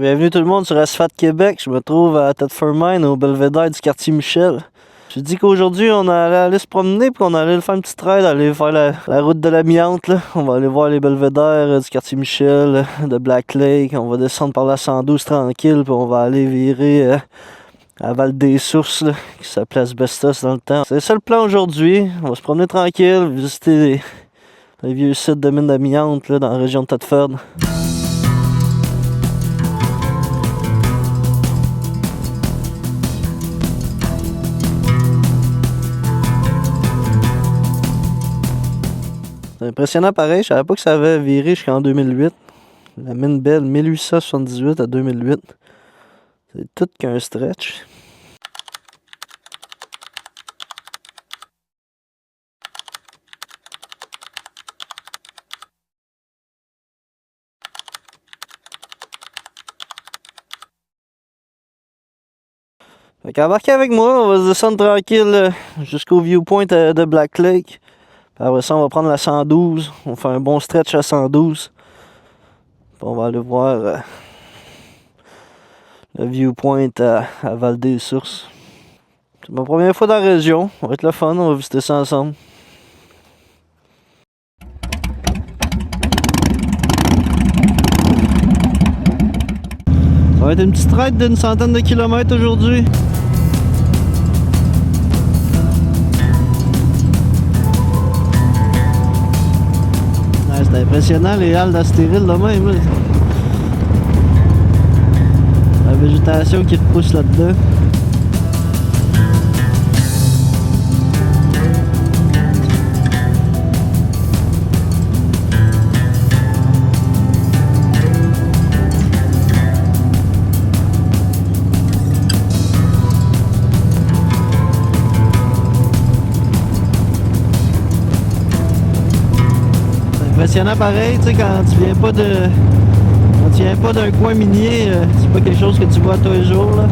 Bienvenue tout le monde sur Asphalte Québec. Je me trouve à Thetford Mine au belvédère du quartier Michel. Je dis qu'aujourd'hui on allait aller se promener puis qu'on allait faire une petite raid, aller faire la route de l'amiante. On va aller voir les belvédères du quartier Michel, de Black Lake. On va descendre par la 112 tranquille puis on va aller virer à Val-des-Sources, qui s'appelait Asbestos dans le temps. C'est ça le plan aujourd'hui. On va se promener tranquille, visiter les vieux sites de mines d'amiante dans la région de Thetford. C'est impressionnant pareil, je savais pas que ça avait viré jusqu'en 2008. La mine Belle, 1878 à 2008. C'est tout qu'un stretch. Fait qu'embarquez avec moi, on va se descendre tranquille jusqu'au viewpoint de Black Lake. Puis après ça, on va prendre la 112. On fait un bon stretch à 112. Puis on va aller voir le viewpoint à Val-des-Sources. C'est ma première fois dans la région. Ça va être le fun, on va visiter ça ensemble. Ça va être une petite raid d'une centaine de kilomètres aujourd'hui. C'est impressionnant les halles d'astéril de même. Là. La végétation qui repousse là-dedans. Impressionnant pareil, tu sais, quand tu viens pas d'un coin minier, c'est pas quelque chose que tu vois tous les jours là.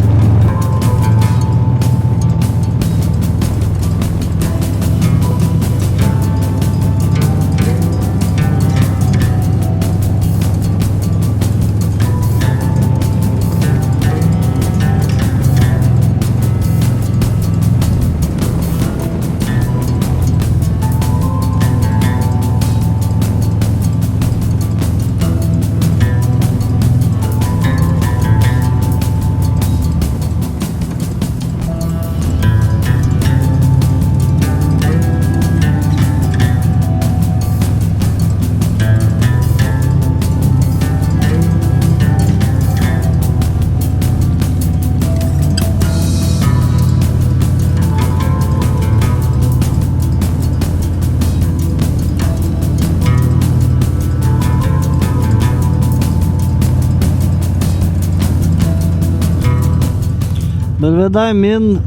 Belvédère mine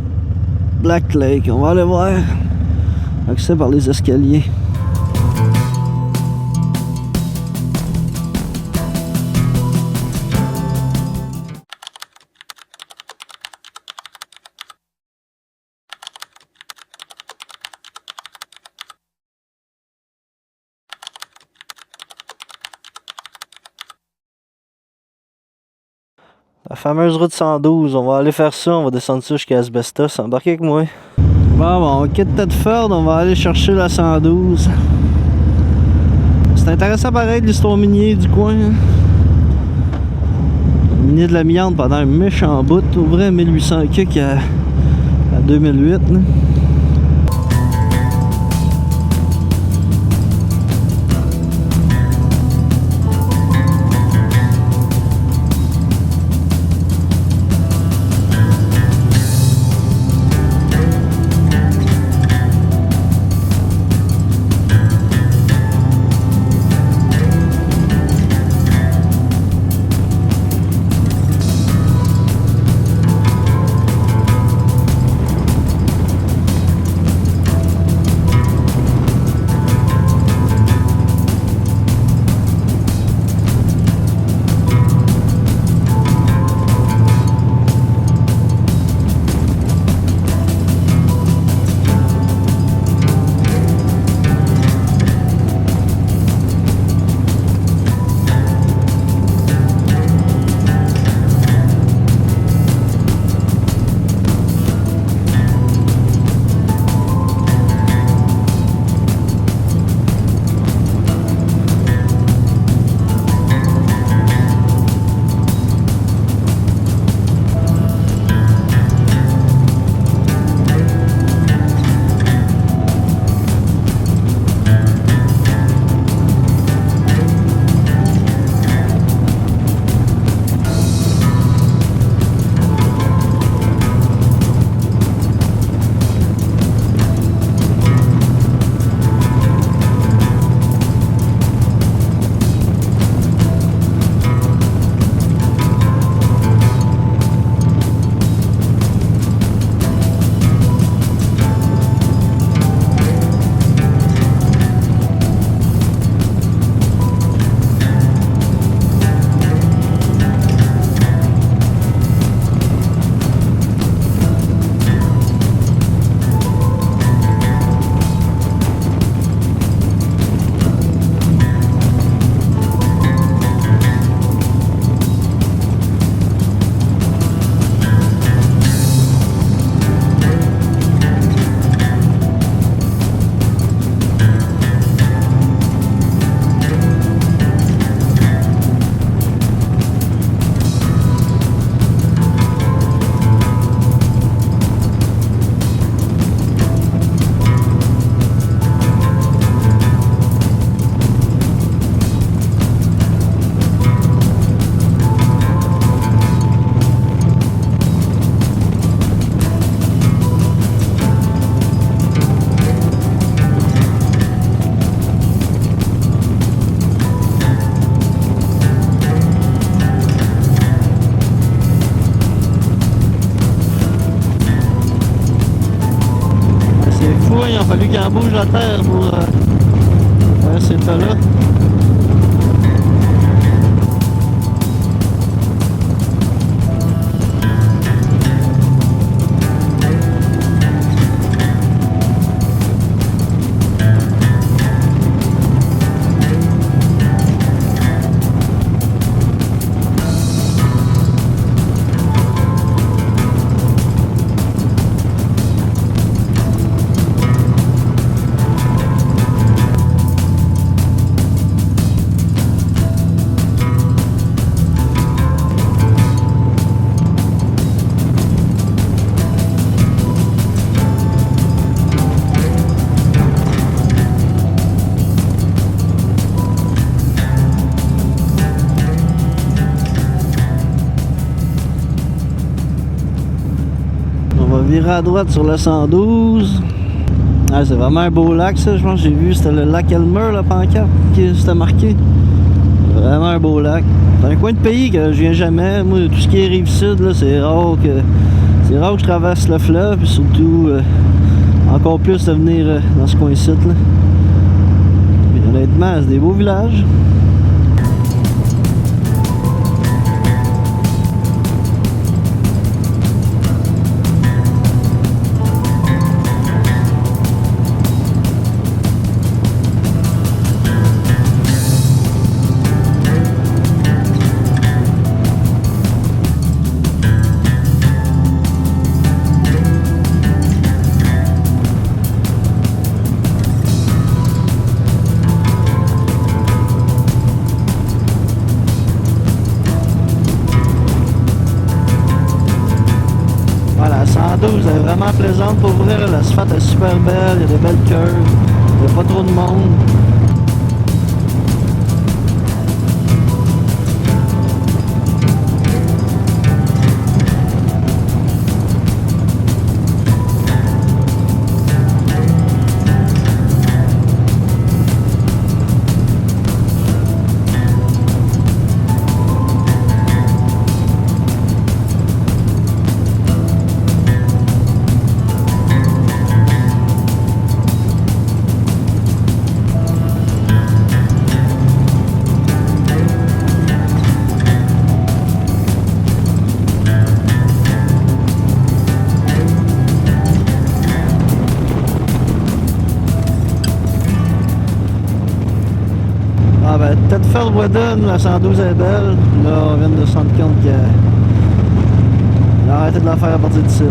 Black Lake, on va aller voir. Accès par les escaliers. La fameuse route 112, on va aller faire ça, on va descendre ça jusqu'à Asbestos, embarquez avec moi. Bon, on quitte Thetford, on va aller chercher la 112. C'est intéressant pareil l'histoire minier du coin. Hein. Minier de l'amiante pendant un méchant bout, au vrai 1800 kik à 2008. Là. fallu qu'il en bouge la terre pour faire cet état-là. Virer à droite sur le 112. Ah, c'est vraiment un beau lac, ça. Je pense que j'ai vu, c'était le lac Elmer, la pancarte qui c'était marqué. Vraiment un beau lac. C'est un coin de pays que je viens jamais. Moi, tout ce qui est rive sud, là, c'est rare que je traverse le fleuve, puis surtout encore plus de venir dans ce coin-ci, là. Mais honnêtement, c'est des beaux villages. Elle est vraiment plaisante pour vrai, l'asphalte est super belle, il y a des belles curves, il n'y a pas trop de monde. Ah ben, Thetford-Wedden, la 112 est belle. Là, on vient de se rendre compte qu'il a arrêté de la faire à partir du site.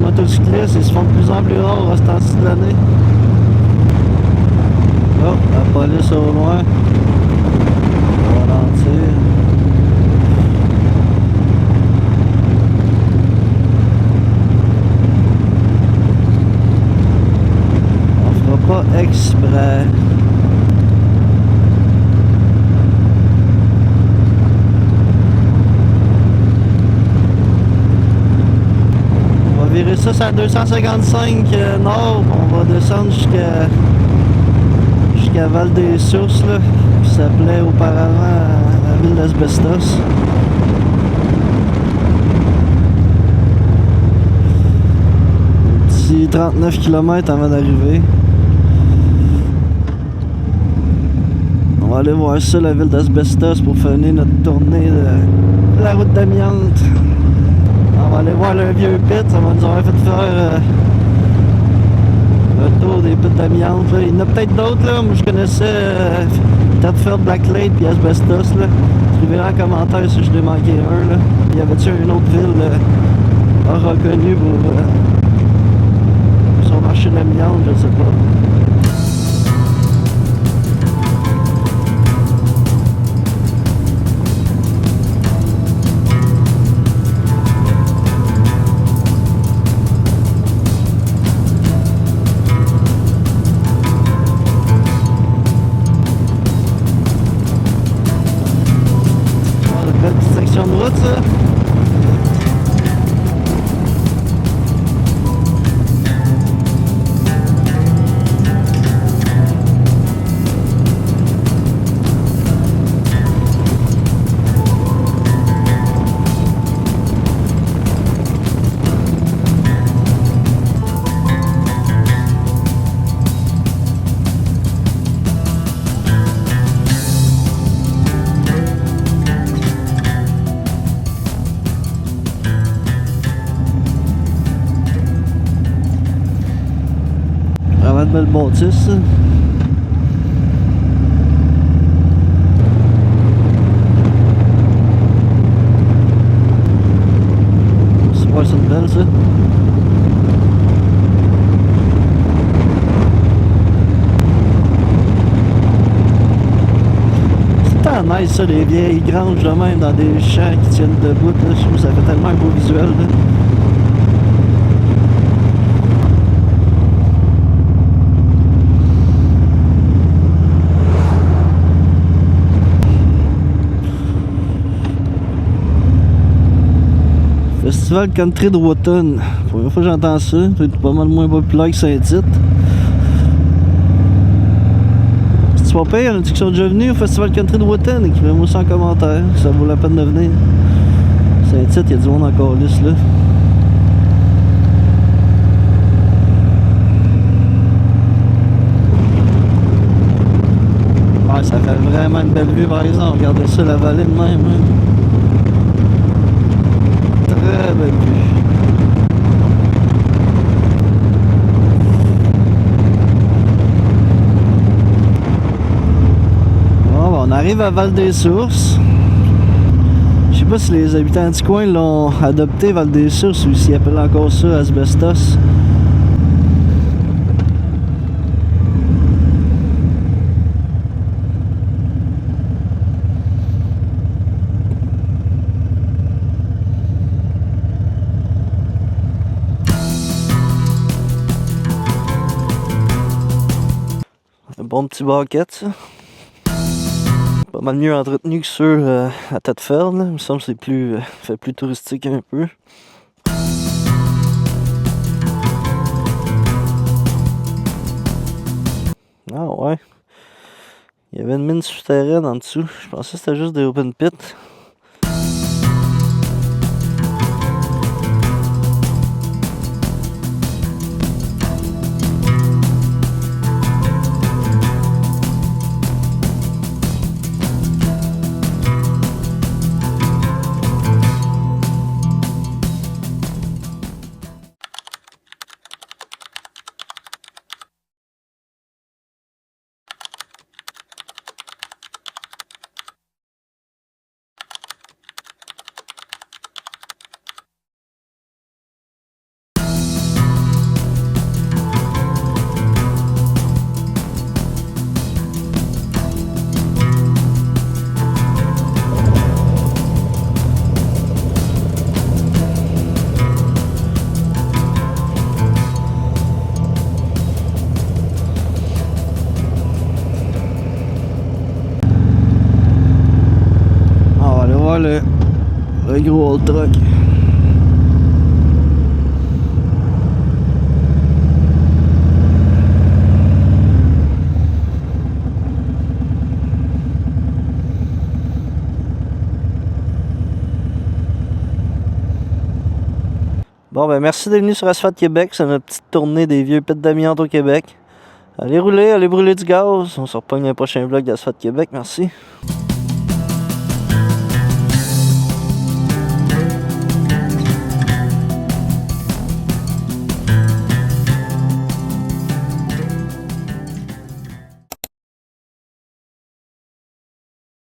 Motocyclistes, ils se font de plus en plus rares à ce temps-ci de l'année. Oh, la police au loin. On va ralentir. On fera pas exprès. Virer ça, c'est à 255 nord, on va descendre jusqu'à Val-des-Sources, là, qui s'appelait auparavant la ville d'Asbestos. Petit 39 km avant d'arriver. On va aller voir ça, la ville d'Asbestos, pour finir notre tournée de la route d'Amiante. On va aller voir le vieux pit, ça va nous avoir fait faire le tour des pits d'amiante. Il y en a peut-être d'autres, là. Moi je connaissais Thetford, Blacklake puis Asbestos. Écrivez-le en commentaire si je l'ai manqué un. Là. Il y avait-tu une autre ville reconnue pour son marché de l'amiante, je sais pas. belle bâtisse. Ouais, c'est une belle, ça. C'est tant nice, ça, les vieilles granges de même dans des champs qui tiennent debout. Là. Je trouve que ça fait tellement un beau visuel. Là. Festival Country de Wotton. Première fois que j'entends ça. C'est pas mal moins populaire que Saint-Tite. Si tu vas payer, il y en a qui sont déjà venus au Festival Country de Wotton. Écrivez-moi ça en commentaire. Ça vaut la peine de venir. Saint-Tite, il y a du monde encore lisse là. Ouais, ça fait vraiment une belle vue par exemple. Regardez ça, la vallée de même. Hein. Très belle vue. Bon, on arrive à Val-des-Sources. Je sais pas si les habitants du coin l'ont adopté, Val-des-Sources, ou s'ils appellent encore ça Asbestos. Un bon petit baquette, ça. Pas mal mieux entretenu que ceux à Tête-Ferme. Il me semble que c'est plus, fait plus touristique un peu. Ah ouais. Il y avait une mine souterraine en dessous. Je pensais que c'était juste des open pits. Le gros old truck. Bon ben merci d'être venu sur Asphalte Québec, c'est notre petite tournée des vieux pits d'amiante au Québec. Allez rouler, allez brûler du gaz, on se repogne un prochain vlog d'Asphalte Québec, merci.